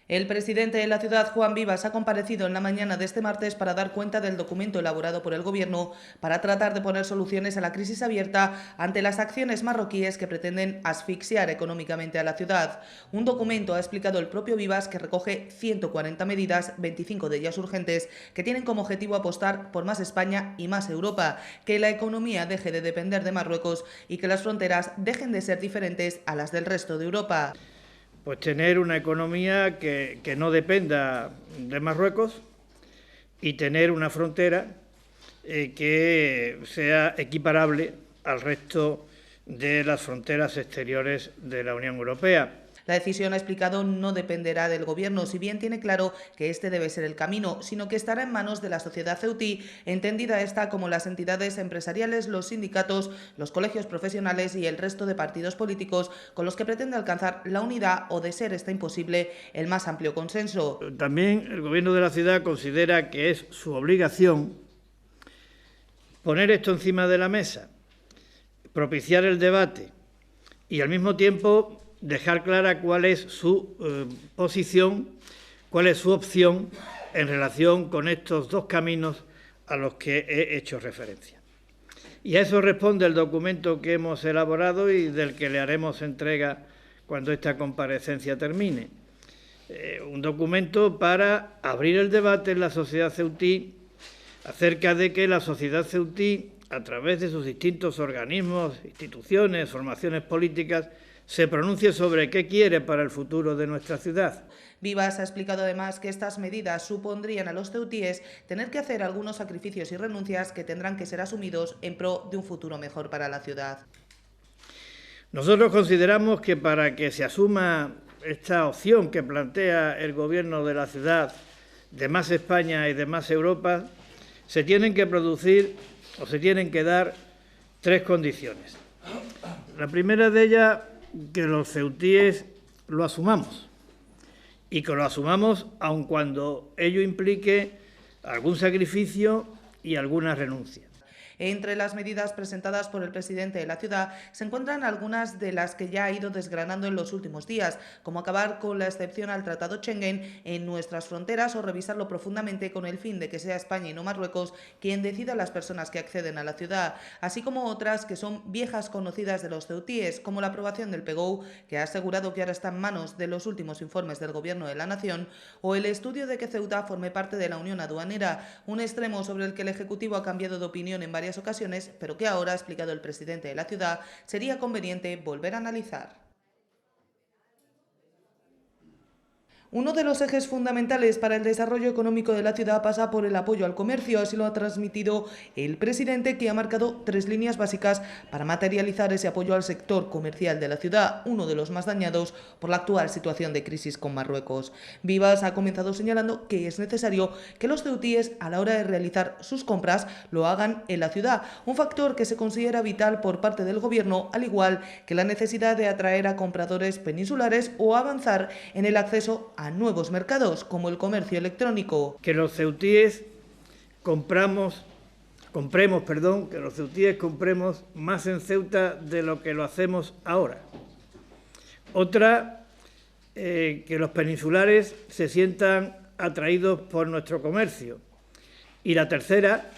El presidente de la ciudad, Juan Vivas, ha comparecido en la mañana de este martes para dar cuenta del documento elaborado por el Gobierno para tratar de poner soluciones a la crisis abierta ante las acciones marroquíes que pretenden asfixiar económicamente a la ciudad. Un documento, ha explicado el propio Vivas, que recoge 140 medidas, 25 de ellas urgentes, que tienen como objetivo apostar por más España y más Europa, que la economía deje de depender de Marruecos y que las fronteras dejen de ser diferentes a las del resto de Europa. Pues tener una economía que no dependa de Marruecos y tener una frontera que sea equiparable al resto de las fronteras exteriores de la Unión Europea. La decisión, ha explicado, no dependerá del Gobierno, si bien tiene claro que este debe ser el camino, sino que estará en manos de la sociedad ceutí, entendida esta como las entidades empresariales, los sindicatos, los colegios profesionales y el resto de partidos políticos con los que pretende alcanzar la unidad o, de ser esta imposible, el más amplio consenso. También el Gobierno de la ciudad considera que es su obligación poner esto encima de la mesa, propiciar el debate y al mismo tiempo dejar clara cuál es su posición, cuál es su opción en relación con estos dos caminos a los que he hecho referencia. Y a eso responde el documento que hemos elaborado y del que le haremos entrega cuando esta comparecencia termine. Un documento para abrir el debate en la sociedad ceutí acerca de que la sociedad ceutí, a través de sus distintos organismos, instituciones, formaciones políticas, se pronuncie sobre qué quiere para el futuro de nuestra ciudad. Vivas ha explicado además que estas medidas supondrían a los ceutíes tener que hacer algunos sacrificios y renuncias que tendrán que ser asumidos en pro de un futuro mejor para la ciudad. Nosotros consideramos que para que se asuma esta opción que plantea el Gobierno de la ciudad de más España y de más Europa, se tienen que producir o se tienen que dar tres condiciones. La primera de ellas, que los ceutíes lo asumamos y que lo asumamos aun cuando ello implique algún sacrificio y alguna renuncia. Entre las medidas presentadas por el presidente de la ciudad se encuentran algunas de las que ya ha ido desgranando en los últimos días, como acabar con la excepción al Tratado Schengen en nuestras fronteras o revisarlo profundamente con el fin de que sea España y no Marruecos quien decida las personas que acceden a la ciudad, así como otras que son viejas conocidas de los ceutíes, como la aprobación del PGOU, que ha asegurado que ahora está en manos de los últimos informes del Gobierno de la Nación, o el estudio de que Ceuta forme parte de la Unión Aduanera, un extremo sobre el que el Ejecutivo ha cambiado de opinión en varias ocasiones, pero que ahora, ha explicado el presidente de la ciudad, sería conveniente volver a analizar. Uno de los ejes fundamentales para el desarrollo económico de la ciudad pasa por el apoyo al comercio, así lo ha transmitido el presidente, que ha marcado 3 líneas básicas para materializar ese apoyo al sector comercial de la ciudad, uno de los más dañados por la actual situación de crisis con Marruecos. Vivas ha comenzado señalando que es necesario que los ceutíes, a la hora de realizar sus compras, lo hagan en la ciudad, un factor que se considera vital por parte del Gobierno, al igual que la necesidad de atraer a compradores peninsulares o avanzar en el acceso a nuevos mercados, como el comercio electrónico. Que los ceutíes compremos más en Ceuta de lo que lo hacemos ahora. Otra, que los peninsulares se sientan atraídos por nuestro comercio. Y la tercera,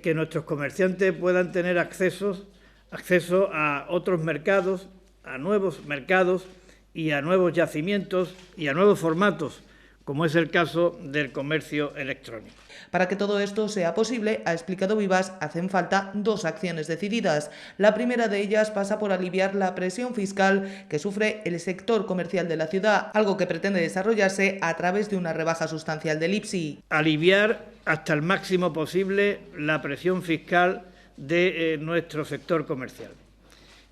que nuestros comerciantes puedan tener acceso a otros mercados, a nuevos mercados y a nuevos yacimientos y a nuevos formatos, como es el caso del comercio electrónico. Para que todo esto sea posible, ha explicado Vivas, hacen falta 2 acciones decididas. La primera de ellas pasa por aliviar la presión fiscal que sufre el sector comercial de la ciudad, algo que pretende desarrollarse a través de una rebaja sustancial del IPSI. Aliviar hasta el máximo posible la presión fiscal de nuestro sector comercial.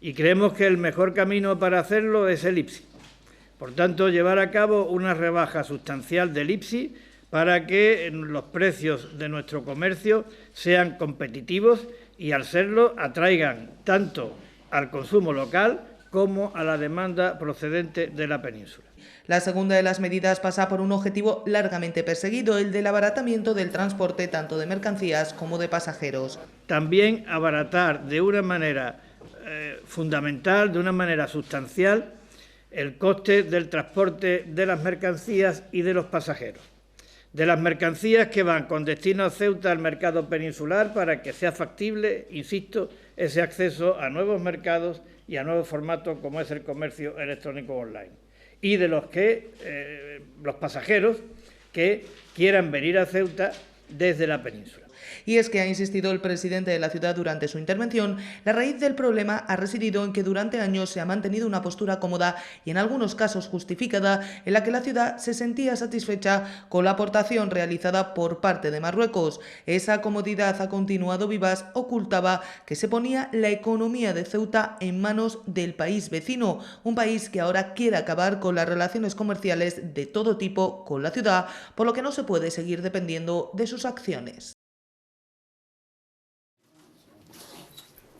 Y creemos que el mejor camino para hacerlo es el IPSI. Por tanto, llevar a cabo una rebaja sustancial del IPSI para que los precios de nuestro comercio sean competitivos y, al serlo, atraigan tanto al consumo local como a la demanda procedente de la península. La segunda de las medidas pasa por un objetivo largamente perseguido, el del abaratamiento del transporte tanto de mercancías como de pasajeros. También abaratar de una manera fundamental, de una manera sustancial, el coste del transporte de las mercancías y de los pasajeros. De las mercancías que van con destino a Ceuta al mercado peninsular para que sea factible, insisto, ese acceso a nuevos mercados y a nuevos formatos como es el comercio electrónico online. Y de los pasajeros que quieran venir a Ceuta desde la península. Y es que ha insistido el presidente de la ciudad durante su intervención, la raíz del problema ha residido en que durante años se ha mantenido una postura cómoda y en algunos casos justificada en la que la ciudad se sentía satisfecha con la aportación realizada por parte de Marruecos. Esa comodidad ha continuado vivaz, ocultaba que se ponía la economía de Ceuta en manos del país vecino, un país que ahora quiere acabar con las relaciones comerciales de todo tipo con la ciudad, por lo que no se puede seguir dependiendo de sus acciones.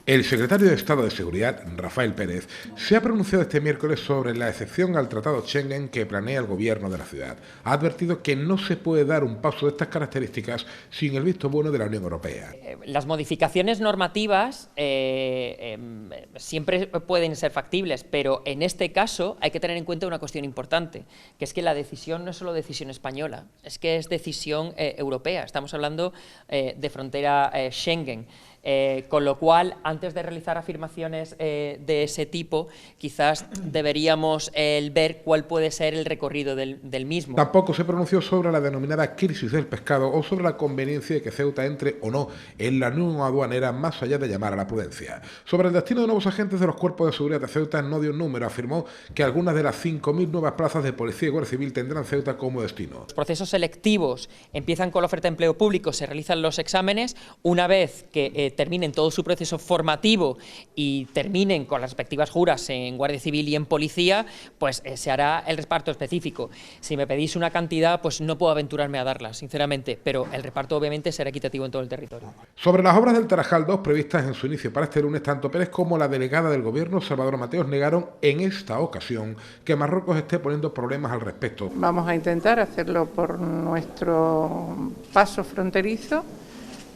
El secretario de Estado de Seguridad, Rafael Pérez, se ha pronunciado este miércoles sobre la excepción al Tratado Schengen que planea el Gobierno de la ciudad. Ha advertido que no se puede dar un paso de estas características sin el visto bueno de la Unión Europea. Las modificaciones normativas siempre pueden ser factibles, pero en este caso hay que tener en cuenta una cuestión importante, que es que la decisión no es solo decisión española, es que es decisión europea. Estamos hablando de frontera Schengen. Con lo cual, antes de realizar afirmaciones de ese tipo, quizás deberíamos ver cuál puede ser el recorrido del mismo. Tampoco se pronunció sobre la denominada crisis del pescado o sobre la conveniencia de que Ceuta entre o no en la unión aduanera, más allá de llamar a la prudencia. Sobre el destino de nuevos agentes de los cuerpos de seguridad de Ceuta no dio un número, afirmó que algunas de las 5.000 nuevas plazas de policía y guardia civil tendrán Ceuta como destino. Los procesos selectivos empiezan con la oferta de empleo público, se realizan los exámenes, una vez que terminen todo su proceso formativo y terminen con las respectivas juras en Guardia Civil y en Policía, pues se hará el reparto específico. Si me pedís una cantidad, pues no puedo aventurarme a darla, sinceramente, pero el reparto obviamente será equitativo en todo el territorio. Sobre las obras del Tarajal 2 previstas en su inicio para este lunes, tanto Pérez como la delegada del Gobierno, Salvador Mateos, negaron en esta ocasión que Marruecos esté poniendo problemas al respecto. Vamos a intentar hacerlo por nuestro paso fronterizo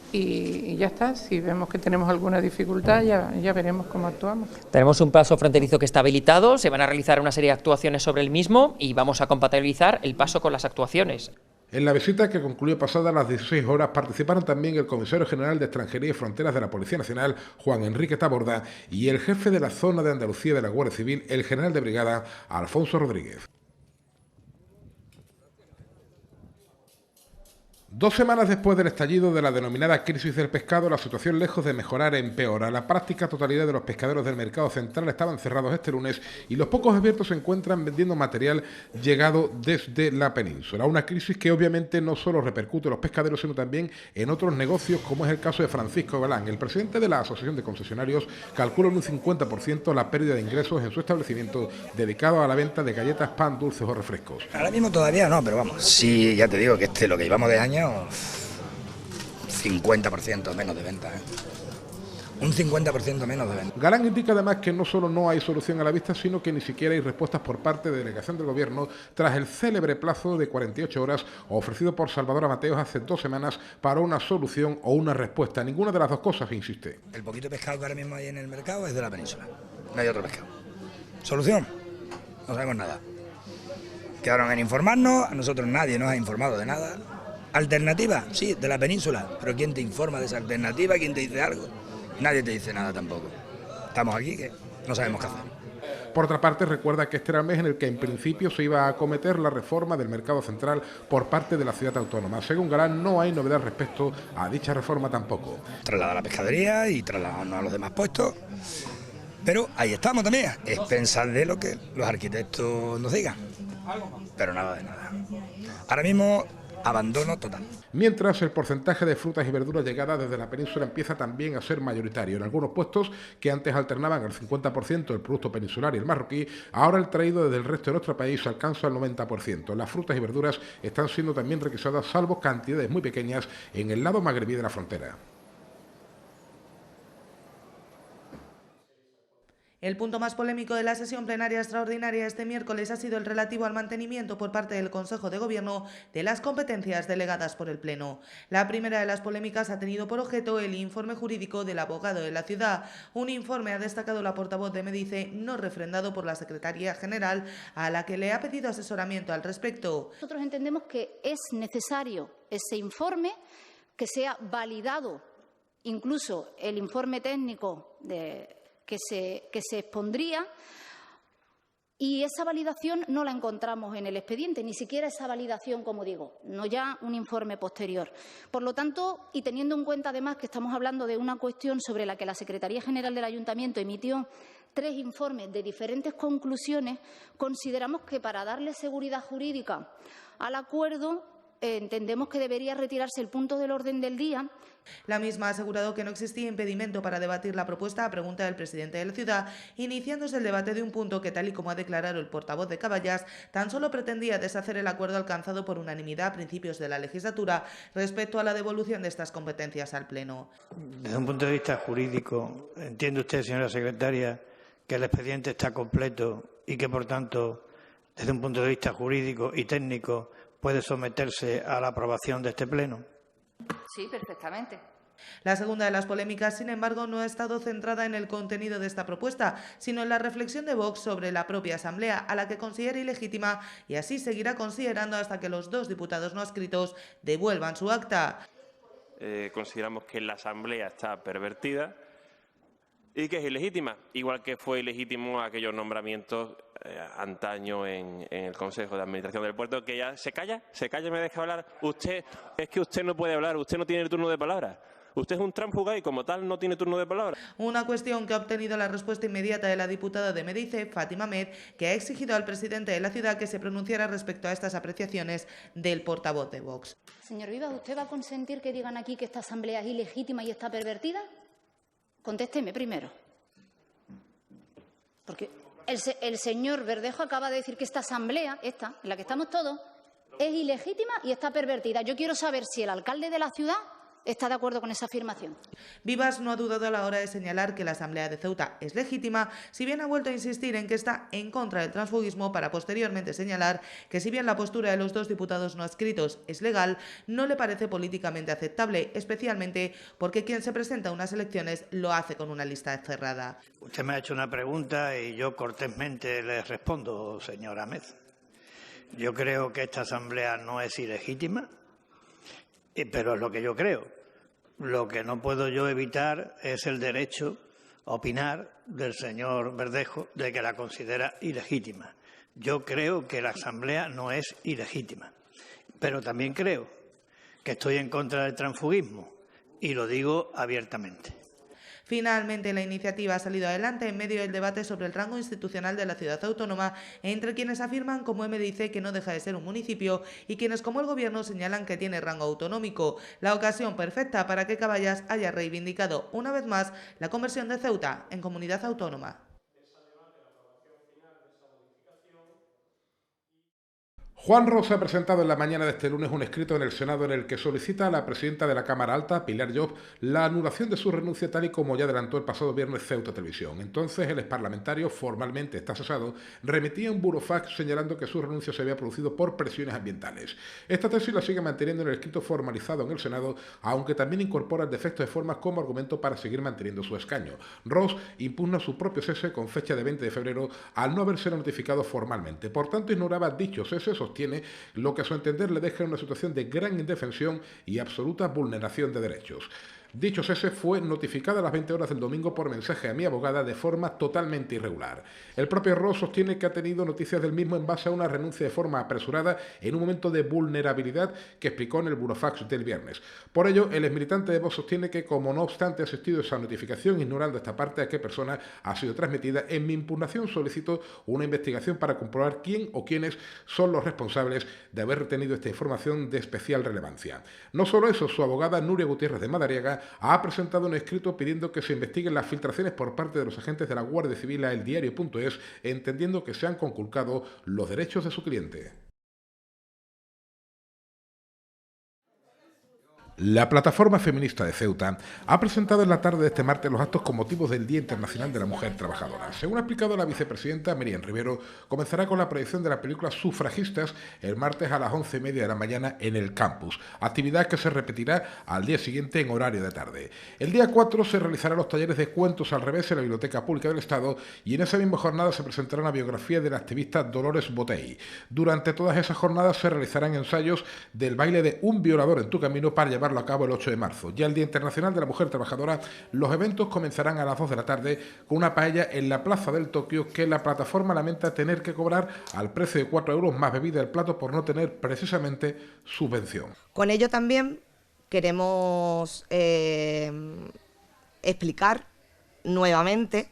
y ya está. Si vemos que tenemos alguna dificultad, ya veremos cómo actuamos. Tenemos un paso fronterizo que está habilitado, se van a realizar una serie de actuaciones sobre el mismo y vamos a compatibilizar el paso con las actuaciones. En la visita, que concluyó pasadas las 16 horas, participaron también el comisario general de Extranjería y Fronteras de la Policía Nacional, Juan Enrique Taborda, y el jefe de la zona de Andalucía de la Guardia Civil, el general de brigada, Alfonso Rodríguez. 2 semanas después del estallido de la denominada crisis del pescado, la situación, lejos de mejorar, empeora. La práctica totalidad de los pescaderos del mercado central estaban cerrados este lunes y los pocos abiertos se encuentran vendiendo material llegado desde la península. Una crisis que obviamente no solo repercute en los pescaderos, sino también en otros negocios, como es el caso de Francisco Galán. El presidente de la Asociación de Concesionarios calcula en un 50% la pérdida de ingresos en su establecimiento dedicado a la venta de galletas, pan, dulces o refrescos. Ahora mismo todavía no, pero vamos, sí, ya te digo que lo que llevamos de año, 50% menos de venta, un 50% menos de venta. Galán indica además que no solo no hay solución a la vista, sino que ni siquiera hay respuestas por parte de delegación del Gobierno tras el célebre plazo de 48 horas ofrecido por Salvador Mateos hace 2 semanas para una solución o una respuesta. Ninguna de las dos cosas, insiste. El poquito pescado que ahora mismo hay en el mercado es de la península, no hay otro pescado. ¿Solución? No sabemos nada. Quedaron en informarnos, a nosotros nadie nos ha informado de nada. ¿Alternativa? Sí, de la península. Pero ¿quién te informa de esa alternativa? ¿Quién te dice algo? Nadie te dice nada tampoco. Estamos aquí que no sabemos qué hacer. Por otra parte, recuerda que este era el mes en el que en principio se iba a acometer la reforma del mercado central por parte de la ciudad autónoma. Según Galán, no hay novedad respecto a dicha reforma tampoco. Trasladar a la pescadería y trasladarnos a los demás puestos. Pero ahí estamos también. Es pensar de lo que los arquitectos nos digan. Pero nada de nada. Ahora mismo, abandono total. Mientras, el porcentaje de frutas y verduras llegadas desde la península empieza también a ser mayoritario. En algunos puestos que antes alternaban el 50% del producto peninsular y el marroquí, ahora el traído desde el resto de nuestro país alcanza el 90%. Las frutas y verduras están siendo también requisadas, salvo cantidades muy pequeñas, en el lado magrebí de la frontera. El punto más polémico de la sesión plenaria extraordinaria este miércoles ha sido el relativo al mantenimiento por parte del Consejo de Gobierno de las competencias delegadas por el Pleno. La primera de las polémicas ha tenido por objeto el informe jurídico del abogado de la ciudad, un informe, ha destacado la portavoz de Medice, no refrendado por la Secretaría General, a la que le ha pedido asesoramiento al respecto. Nosotros entendemos que es necesario ese informe, que sea validado, incluso el informe técnico que se expondría, y esa validación no la encontramos en el expediente, ni siquiera esa validación, como digo, no ya un informe posterior. Por lo tanto, y teniendo en cuenta además que estamos hablando de una cuestión sobre la que la Secretaría General del Ayuntamiento emitió 3 informes de diferentes conclusiones, consideramos que para darle seguridad jurídica al acuerdo entendemos que debería retirarse el punto del orden del día. La misma ha asegurado que no existía impedimento para debatir la propuesta a pregunta del presidente de la ciudad, iniciándose el debate de un punto que, tal y como ha declarado el portavoz de Caballas, tan solo pretendía deshacer el acuerdo alcanzado por unanimidad a principios de la legislatura respecto a la devolución de estas competencias al Pleno. Desde un punto de vista jurídico, ¿entiende usted, señora secretaria, que el expediente está completo y que, por tanto, desde un punto de vista jurídico y técnico, puede someterse a la aprobación de este Pleno? Sí, perfectamente. La segunda de las polémicas, sin embargo, no ha estado centrada en el contenido de esta propuesta, sino en la reflexión de Vox sobre la propia Asamblea, a la que considera ilegítima y así seguirá considerando hasta que los 2 diputados no adscritos devuelvan su acta. Consideramos que la Asamblea está pervertida y que es ilegítima, igual que fue ilegítimo aquellos nombramientos antaño en el Consejo de Administración del Puerto, que ya se calla, me deja hablar. Usted, es que usted no puede hablar, usted no tiene el turno de palabra. Usted es un tránsfuga y como tal no tiene turno de palabra. Una cuestión que ha obtenido la respuesta inmediata de la diputada de Medice, Fátima Med, que ha exigido al presidente de la ciudad que se pronunciara respecto a estas apreciaciones del portavoz de Vox. Señor Vivas, ¿usted va a consentir que digan aquí que esta asamblea es ilegítima y está pervertida? Contésteme primero. Porque el señor Verdejo acaba de decir que esta asamblea, esta, en la que estamos todos, es ilegítima y está pervertida. Yo quiero saber si el alcalde de la ciudad está de acuerdo con esa afirmación. Vivas no ha dudado a la hora de señalar que la Asamblea de Ceuta es legítima, si bien ha vuelto a insistir en que está en contra del transfugismo, para posteriormente señalar que si bien la postura de los 2 diputados no adscritos es legal, no le parece políticamente aceptable, especialmente porque quien se presenta a unas elecciones lo hace con una lista cerrada. Usted me ha hecho una pregunta y yo cortésmente le respondo, señora Med. Yo creo que esta Asamblea no es ilegítima, pero es lo que yo creo. Lo que no puedo yo evitar es el derecho a opinar del señor Verdejo de que la considera ilegítima. Yo creo que la Asamblea no es ilegítima, pero también creo que estoy en contra del transfugismo y lo digo abiertamente. Finalmente, la iniciativa ha salido adelante en medio del debate sobre el rango institucional de la ciudad autónoma, entre quienes afirman, como dice, que no deja de ser un municipio y quienes, como el Gobierno, señalan que tiene rango autonómico. La ocasión perfecta para que Caballas haya reivindicado una vez más la conversión de Ceuta en comunidad autónoma. Juan Ros ha presentado en la mañana de este lunes un escrito en el Senado en el que solicita a la presidenta de la Cámara Alta, Pilar Llop, la anulación de su renuncia tal y como ya adelantó el pasado viernes Ceuta Televisión. Entonces el exparlamentario, formalmente está cesado, remitía un burofax señalando que su renuncia se había producido por presiones ambientales. Esta tesis la sigue manteniendo en el escrito formalizado en el Senado, aunque también incorpora el defecto de formas como argumento para seguir manteniendo su escaño. Ros impugna su propio cese con fecha de 20 de febrero al no haberse notificado formalmente. Por tanto, ignoraba dicho cese, sostiene, lo que a su entender le deja en una situación de gran indefensión y absoluta vulneración de derechos. Dicho cese fue notificado a las 20 horas del domingo por mensaje a mi abogada de forma totalmente irregular. El propio Ros sostiene que ha tenido noticias del mismo en base a una renuncia de forma apresurada en un momento de vulnerabilidad que explicó en el burofax del viernes. Por ello, el exmilitante de Vox sostiene que, como no obstante ha asistido a esa notificación, ignorando esta parte a qué persona ha sido transmitida, en mi impugnación solicito una investigación para comprobar quién o quiénes son los responsables de haber retenido esta información de especial relevancia. No solo eso, su abogada Nuria Gutiérrez de Madariaga ha presentado un escrito pidiendo que se investiguen las filtraciones por parte de los agentes de la Guardia Civil a eldiario.es, entendiendo que se han conculcado los derechos de su cliente. La plataforma feminista de Ceuta ha presentado en la tarde de este martes los actos con motivos del Día Internacional de la Mujer Trabajadora. Según ha explicado la vicepresidenta Miriam Rivero, comenzará con la proyección de la película Sufragistas el martes a las 11:30 de la mañana en el campus, actividad que se repetirá al día siguiente en horario de tarde. El día 4 se realizarán los talleres de cuentos al revés en la Biblioteca Pública del Estado y en esa misma jornada se presentará una biografía de la activista Dolores Botey. Durante todas esas jornadas se realizarán ensayos del baile de Un violador en tu camino para llevarlo a cabo el 8 de marzo. Ya el Día Internacional de la Mujer Trabajadora, los eventos comenzarán a las 2 de la tarde con una paella en la Plaza del Tokio que la plataforma lamenta tener que cobrar al precio de 4 euros más bebida del plato por no tener precisamente subvención. Con ello también queremos explicar nuevamente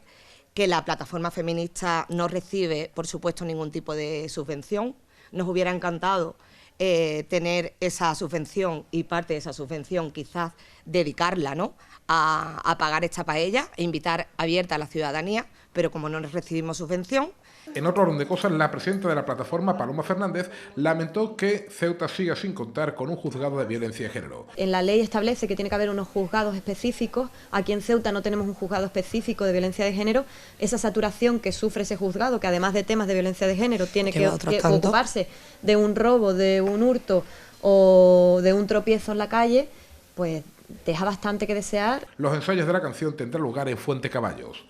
que la plataforma feminista no recibe, por supuesto, ningún tipo de subvención. Nos hubiera encantado tener esa subvención y parte de esa subvención quizás dedicarla, ¿no?, a pagar esta paella e invitar abierta a la ciudadanía, pero como no recibimos subvención. En otro orden de cosas, la presidenta de la plataforma, Paloma Fernández, lamentó que Ceuta siga sin contar con un juzgado de violencia de género. En la ley establece que tiene que haber unos juzgados específicos. Aquí en Ceuta no tenemos un juzgado específico de violencia de género. Esa saturación que sufre ese juzgado, que además de temas de violencia de género tiene que ocuparse de un robo, de un hurto o de un tropiezo en la calle, pues deja bastante que desear. Los ensayos de la canción tendrán lugar en Fuente Caballos.